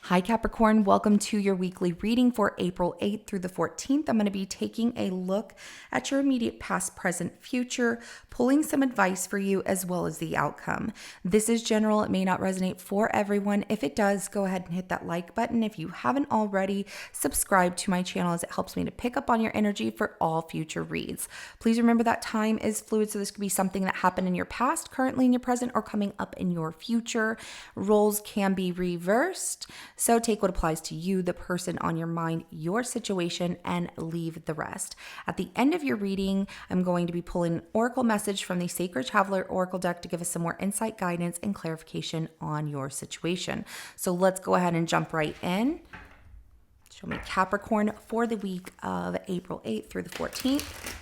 Hi Capricorn, welcome to your weekly reading for April 8th through the 14th. I'm going to be taking a look at your immediate past, present, future, pulling some advice for you as well as the outcome. This is general. It may not resonate for everyone. If it does, go ahead and hit that like button. If you haven't already, subscribe to my channel as it helps me to pick up on your energy for all future reads. Please remember that time is fluid, so this could be something that happened in your past, currently in your present, or coming up in your future. Roles can be reversed. So take what applies to you, the person on your mind, your situation, and leave the rest. At the end of your reading, I'm going to be pulling an oracle message from the Sacred Traveler Oracle deck to give us some more insight, guidance, and clarification on your situation. So let's go ahead and jump right in. Show me Capricorn for the week of April 8th through the 14th.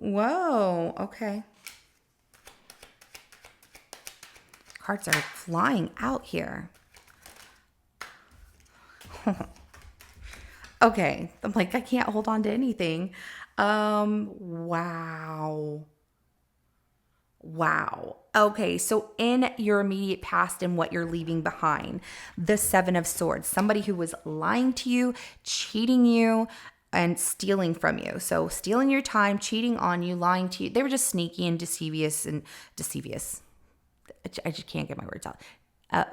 Whoa, okay. Cards are flying out here. Okay, I'm like, I can't hold on to anything. Wow. Wow. Okay, so in your immediate past and what you're leaving behind, the Seven of Swords, somebody who was lying to you, cheating you, and stealing from you. So stealing your time, cheating on you, lying to you. They were just sneaky and deceivious. I just can't get my words out.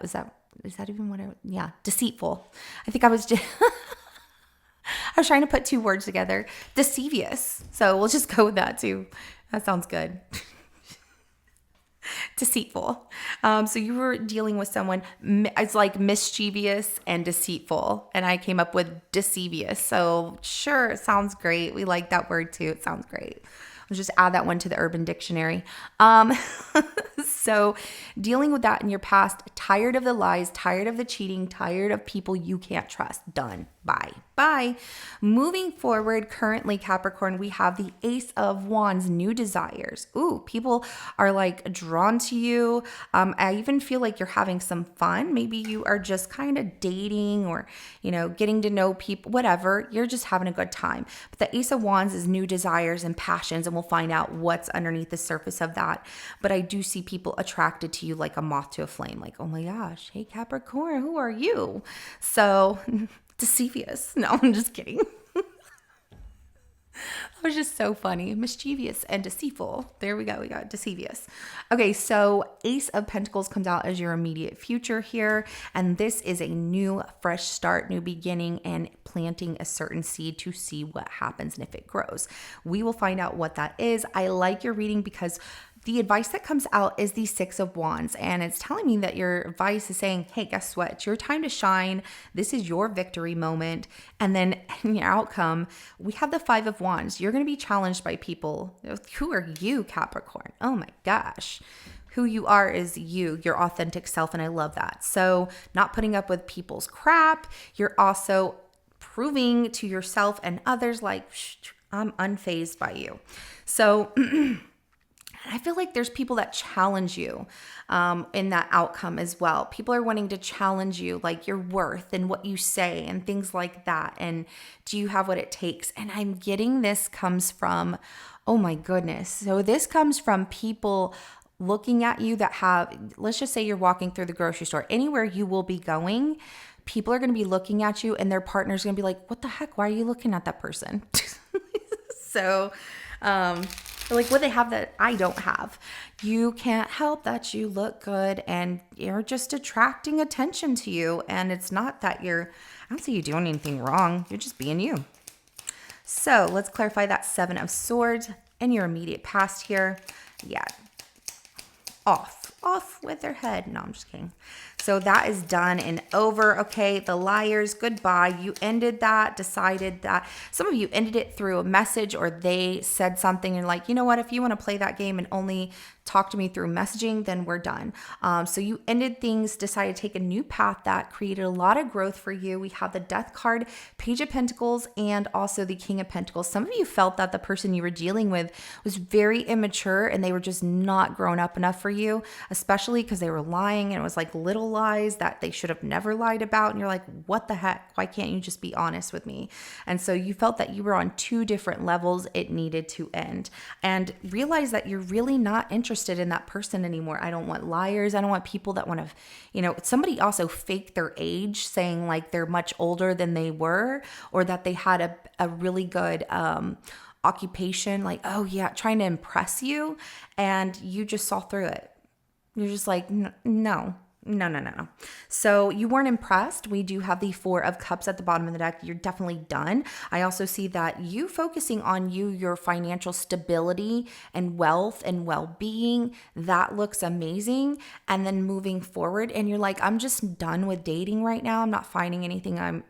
Is that even what yeah, deceitful. I think I was just, I was trying to put two words together. Deceivious. So we'll just go with that too. That sounds good. Deceitful. So you were dealing with someone, it's like mischievous and deceitful. And I came up with deceivious. So sure, it sounds great. We like that word too. It sounds great. Let's just add that one to the Urban Dictionary. So dealing with that in your past, tired of the lies, tired of the cheating, tired of people you can't trust. Done. Bye. Bye. Moving forward, currently Capricorn, we have the Ace of Wands, new desires. Ooh, people are like drawn to you. I even feel like you're having some fun. Maybe you are just kind of dating or, getting to know people, whatever. You're just having a good time. But the Ace of Wands is new desires and passions, and we'll find out what's underneath the surface of that. But I do see people attracted to you like a moth to a flame. Like, oh my gosh, hey Capricorn, who are you? So deceivious. No, I'm just kidding. That was just so funny. Mischievous and deceitful. There we go. We got deceivious. Okay, so Ace of Pentacles comes out as your immediate future here. And this is a new, fresh start, new beginning, and planting a certain seed to see what happens and if it grows. We will find out what that is. I like your reading because the advice that comes out is the Six of Wands, and it's telling me that your advice is saying, hey, guess what? It's your time to shine. This is your victory moment. And then in your outcome, we have the Five of Wands. You're going to be challenged by people. Who are you, Capricorn? Oh my gosh. Who you are is you, your authentic self, and I love that. So not putting up with people's crap. You're also proving to yourself and others like, I'm unfazed by you. So I feel like there's people that challenge you in that outcome as well. People are wanting to challenge you, like your worth and what you say and things like that. And do you have what it takes? And I'm getting this comes from, oh my goodness. So this comes from people looking at you that have, let's just say you're walking through the grocery store, anywhere you will be going, people are going to be looking at you and their partner's going to be like, what the heck? Why are you looking at that person? So, like what they have that I don't have. You can't help that you look good and you're just attracting attention to you. And it's not that I don't see you doing anything wrong. You're just being you. So let's clarify that Seven of Swords and your immediate past here. Yeah. Off with their head. No, I'm just kidding. So that is done and over. Okay, the liars, goodbye. You ended that, decided that. Some of you ended it through a message, or they said something and like, you know what, if you want to play that game and only talk to me through messaging, then we're done. So you ended things, decided to take a new path that created a lot of growth for you. We have the Death card, Page of Pentacles, and also the King of Pentacles. Some of you felt that the person you were dealing with was very immature and they were just not grown up enough for you, especially because they were lying, and it was like little lies that they should have never lied about. And you're like, what the heck? Why can't you just be honest with me? And so you felt that you were on two different levels. It needed to end, and realize that you're really not interested in that person anymore. I don't want liars. I don't want people that want to, somebody also fake their age, saying like they're much older than they were, or that they had a really good occupation, like, oh yeah, trying to impress you, and you just saw through it. You're just like, no. So you weren't impressed. We do have the Four of Cups at the bottom of the deck. You're definitely done. I also see that you focusing on your financial stability and wealth and well-being, that looks amazing. And then moving forward, and you're like, I'm just done with dating right now. I'm not finding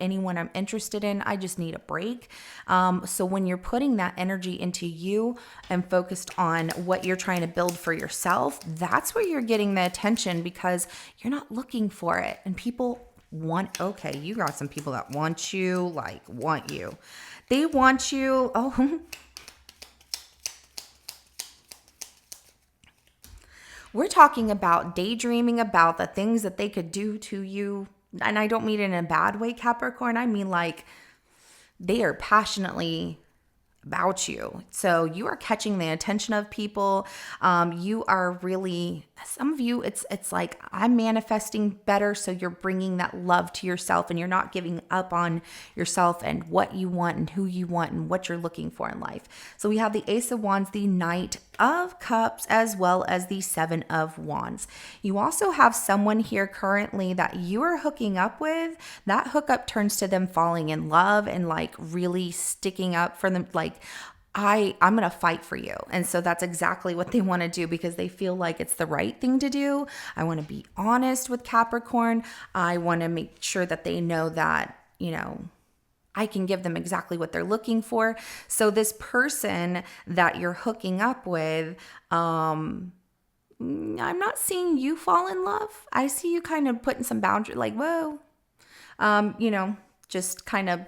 anyone I'm interested in. I just need a break. So when you're putting that energy into you and focused on what you're trying to build for yourself, that's where you're getting the attention, because you're not looking for it. And people okay, you got some people that want you. They want you. Oh, we're talking about daydreaming about the things that they could do to you. And I don't mean it in a bad way, Capricorn. I mean like they are passionately about you. So you are catching the attention of people. You are really, some of you, it's like, I'm manifesting better. So you're bringing that love to yourself, and you're not giving up on yourself and what you want and who you want and what you're looking for in life. So we have the Ace of Wands, the Knight of Cups, as well as the Seven of Wands. You also have someone here currently that you are hooking up with. That hookup turns to them falling in love and like really sticking up for them. Like, I'm going to fight for you. And so that's exactly what they want to do, because they feel like it's the right thing to do. I want to be honest with Capricorn. I want to make sure that they know that, I can give them exactly what they're looking for. So this person that you're hooking up with, I'm not seeing you fall in love. I see you kind of putting some boundary, like, whoa, just kind of,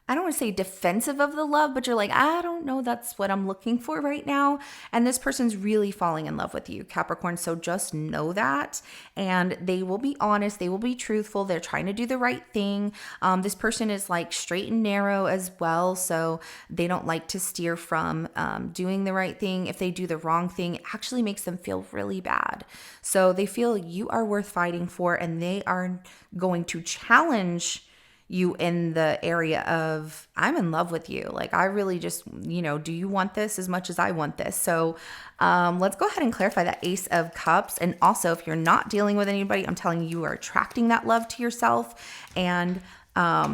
I don't want to say defensive of the love, but you're like, I don't know, that's what I'm looking for right now. And this person's really falling in love with you, Capricorn. So just know that. And they will be honest. They will be truthful. They're trying to do the right thing. This person is like straight and narrow as well. So they don't like to steer from doing the right thing. If they do the wrong thing, it actually makes them feel really bad. So they feel you are worth fighting for, and they are going to challenge you in the area of, I'm in love with you. Like, I really just, do you want this as much as I want this? So let's go ahead and clarify that Ace of Cups. And also, if you're not dealing with anybody, I'm telling you, you are attracting that love to yourself. And I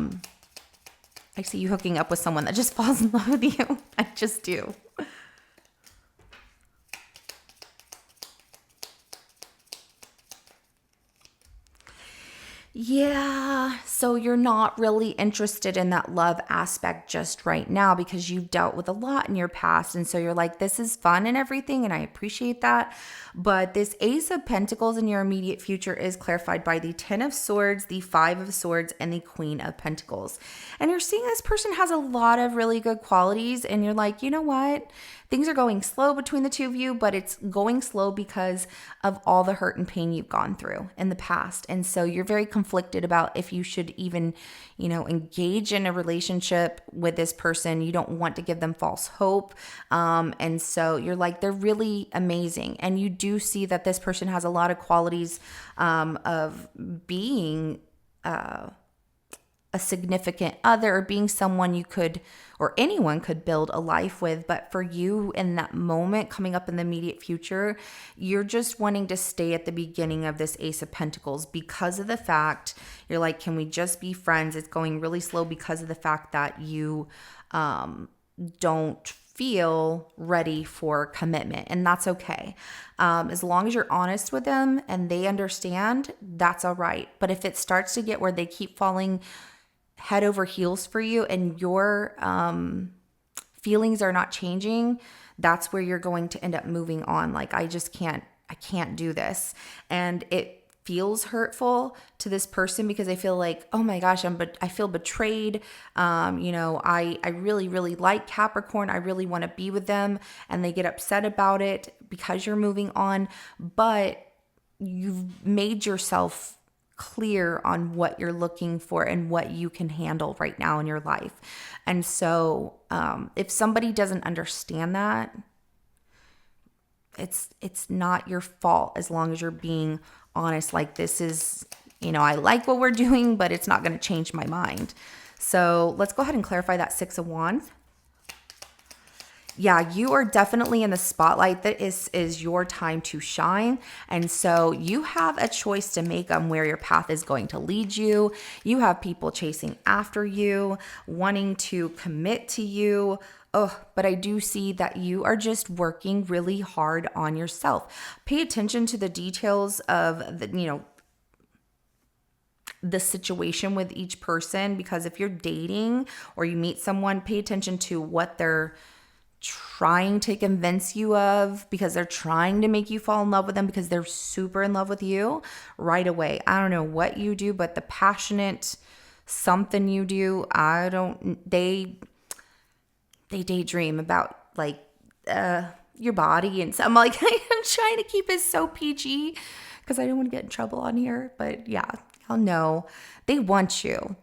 see you hooking up with someone that just falls in love with you. I just do. Yeah, so you're not really interested in that love aspect just right now, because you've dealt with a lot in your past. And so you're like, this is fun and everything, and I appreciate that. But this Ace of Pentacles in your immediate future is clarified by the Ten of Swords, the Five of Swords, and the Queen of Pentacles. And you're seeing this person has a lot of really good qualities, and you're like, you know what? Things are going slow between the two of you, but it's going slow because of all the hurt and pain you've gone through in the past. And so you're very conflicted about if you should even, engage in a relationship with this person. You don't want to give them false hope. And so you're like, they're really amazing. And you do see that this person has a lot of qualities of being a significant other, or being someone you could, or anyone could build a life with. But for you in that moment coming up in the immediate future, you're just wanting to stay at the beginning of this Ace of Pentacles, because of the fact you're like, can we just be friends? It's going really slow because of the fact that you don't feel ready for commitment, and that's okay. As long as you're honest with them and they understand, that's all right. But if it starts to get where they keep falling head over heels for you and your feelings are not changing, that's where you're going to end up moving on. Like, I can't do this. And it feels hurtful to this person because they feel like, oh my gosh, I feel betrayed. I really, really like Capricorn. I really want to be with them. And they get upset about it because you're moving on. But you've made yourself clear on what you're looking for and what you can handle right now in your life. And so if somebody doesn't understand that, it's not your fault as long as you're being honest. Like, this is, I like what we're doing, but it's not going to change my mind. So let's go ahead and clarify that Six of Wands. Yeah, you are definitely in the spotlight. That is your time to shine. And so you have a choice to make on where your path is going to lead you. You have people chasing after you, wanting to commit to you. Oh, but I do see that you are just working really hard on yourself. Pay attention to the details of the situation with each person, because if you're dating or you meet someone, pay attention to what they're trying to convince you of, because they're trying to make you fall in love with them because they're super in love with you right away. I don't know what you do, but the passionate something you do, they daydream about like your body and I'm like, I'm trying to keep it so PG because I don't want to get in trouble on here, but yeah, I'll know. They want you.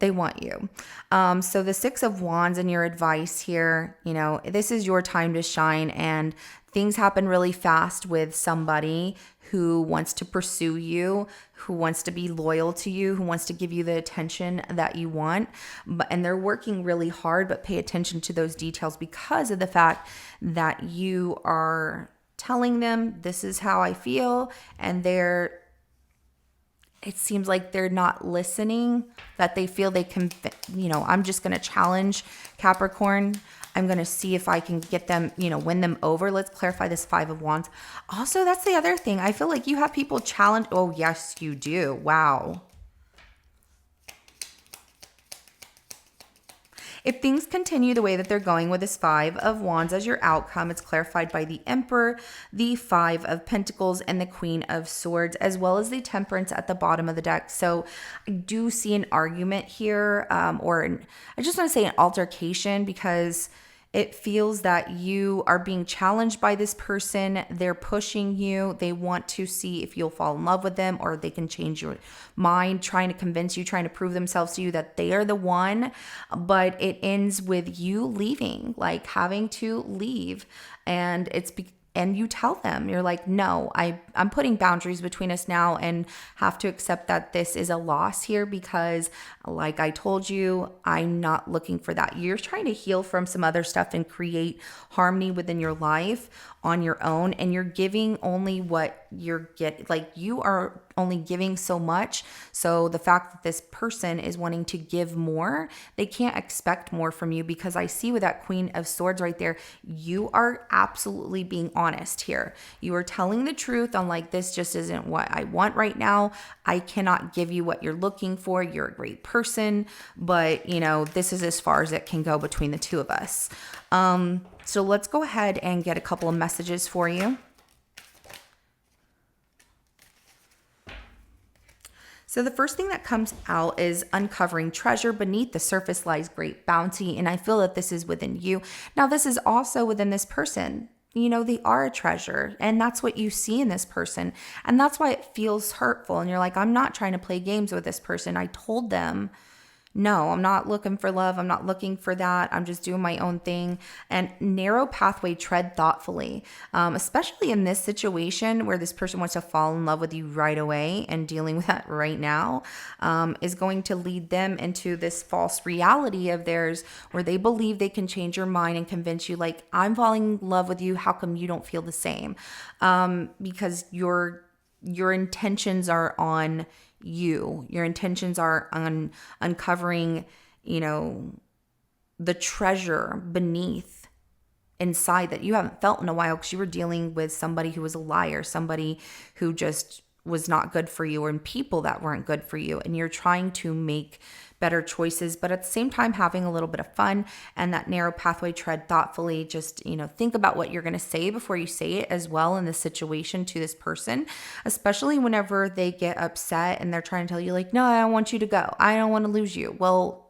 So the Six of Wands and your advice here, this is your time to shine, and things happen really fast with somebody who wants to pursue you, who wants to be loyal to you, who wants to give you the attention that you want. And they're working really hard, but pay attention to those details because of the fact that you are telling them, this is how I feel, and it seems like they're not listening, that they feel they can, I'm just going to challenge Capricorn. I'm going to see if I can get them, win them over. Let's clarify this Five of Wands. Also, that's the other thing. I feel like you have people challenge. Oh, yes, you do. Wow. If things continue the way that they're going with this Five of Wands as your outcome, it's clarified by the Emperor, the Five of Pentacles, and the Queen of Swords, as well as the Temperance at the bottom of the deck. So I do see an argument here, I just want to say an altercation, because it feels that you are being challenged by this person. They're pushing you. They want to see if you'll fall in love with them, or they can change your mind, trying to convince you, trying to prove themselves to you that they are the one. But it ends with you leaving, like having to leave. And and you tell them, you're like, no, I'm putting boundaries between us now and have to accept that this is a loss here because, like I told you, I'm not looking for that. You're trying to heal from some other stuff and create harmony within your life on your own, and you're giving only what you're getting. Like, you are only giving so much. So the fact that this person is wanting to give more, they can't expect more from you, because I see with that Queen of Swords right there, you are absolutely being honest here. You are telling the truth on, like, this just isn't what I want right now. I cannot give you what you're looking for. You're a great person, but this is as far as it can go between the two of us. So let's go ahead and get a couple of messages for you. So the first thing that comes out is uncovering treasure. Beneath the surface lies great bounty. And I feel that this is within you. Now, this is also within this person. They are a treasure, and that's what you see in this person. And that's why it feels hurtful. And you're like, I'm not trying to play games with this person. I told them, no, I'm not looking for love. I'm not looking for that. I'm just doing my own thing. And narrow pathway, tread thoughtfully, especially in this situation where this person wants to fall in love with you right away, and dealing with that right now is going to lead them into this false reality of theirs where they believe they can change your mind and convince you, like, I'm falling in love with you. How come you don't feel the same? Because your intentions are on you. Your intentions are on uncovering, the treasure beneath inside that you haven't felt in a while because you were dealing with somebody who was a liar, somebody who just was not good for you, and people that weren't good for you. And you're trying to make better choices, but at the same time having a little bit of fun and that narrow pathway. Tread thoughtfully. Just, think about what you're going to say before you say it as well in this situation to this person, especially whenever they get upset and they're trying to tell you like, no, I don't want you to go. I don't want to lose you. Well,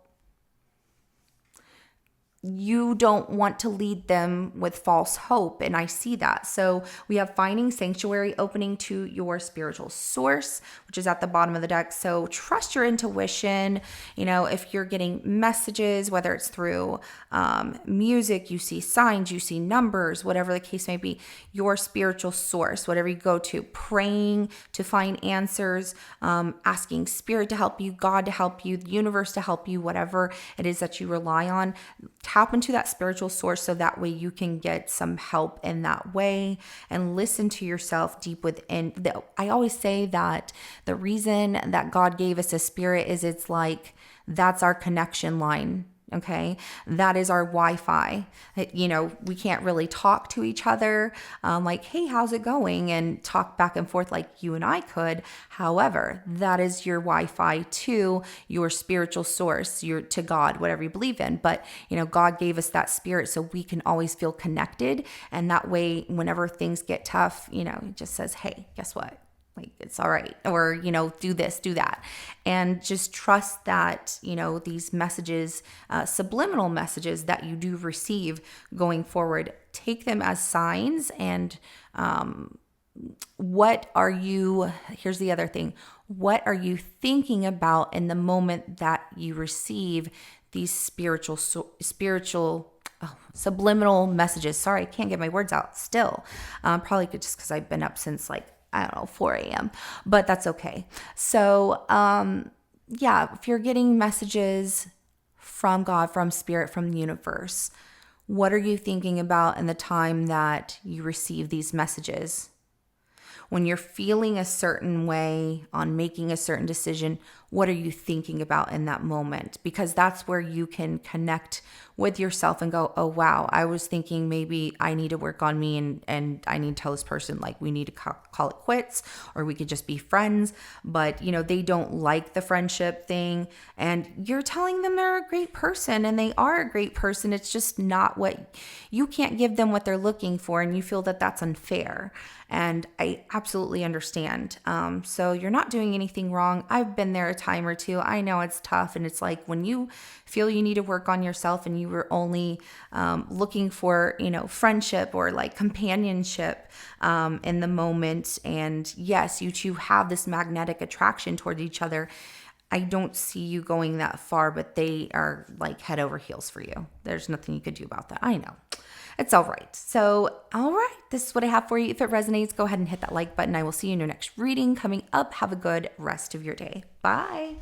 you don't want to lead them with false hope. And I see that. So we have finding sanctuary, opening to your spiritual source, which is at the bottom of the deck. So trust your intuition. If you're getting messages, whether it's through music, you see signs, you see numbers, whatever the case may be, your spiritual source, whatever you go to, praying to find answers, asking spirit to help you, God to help you, the universe to help you, whatever it is that you rely on. Tap into that spiritual source so that way you can get some help in that way, and listen to yourself deep within. I always say that the reason that God gave us a spirit is it's like that's our connection line. Okay, that is our Wi-Fi. We can't really talk to each other like, hey, how's it going? And talk back and forth like you and I could. However, that is your Wi-Fi to your spiritual source, to God, whatever you believe in. But, God gave us that spirit so we can always feel connected. And that way, whenever things get tough, it just says, hey, guess what? Like, it's all right. Or, do this, do that. And just trust that, these messages, subliminal messages that you do receive going forward, take them as signs. And here's the other thing. What are you thinking about in the moment that you receive these subliminal messages? Sorry, I can't get my words out still. Probably just because I've been up since 4 a.m., but that's okay. So, if you're getting messages from God, from spirit, from the universe, what are you thinking about in the time that you receive these messages? When you're feeling a certain way on making a certain decision, what are you thinking about in that moment? Because that's where you can connect with yourself and go, oh, wow, I was thinking maybe I need to work on me and I need to tell this person we need to call it quits, or we could just be friends. But, they don't like the friendship thing, and you're telling them they're a great person and they are a great person. It's just not you can't give them what they're looking for, and you feel that that's unfair. And I absolutely understand. So you're not doing anything wrong. I've been there a time or two. I know it's tough. And it's like when you feel you need to work on yourself and you were only looking for, friendship or companionship in the moment. And yes, you two have this magnetic attraction toward each other. I don't see you going that far, but they are head over heels for you. There's nothing you could do about that. I know. It's all right. So, all right, this is what I have for you. If it resonates, go ahead and hit that like button. I will see you in your next reading coming up. Have a good rest of your day. Bye.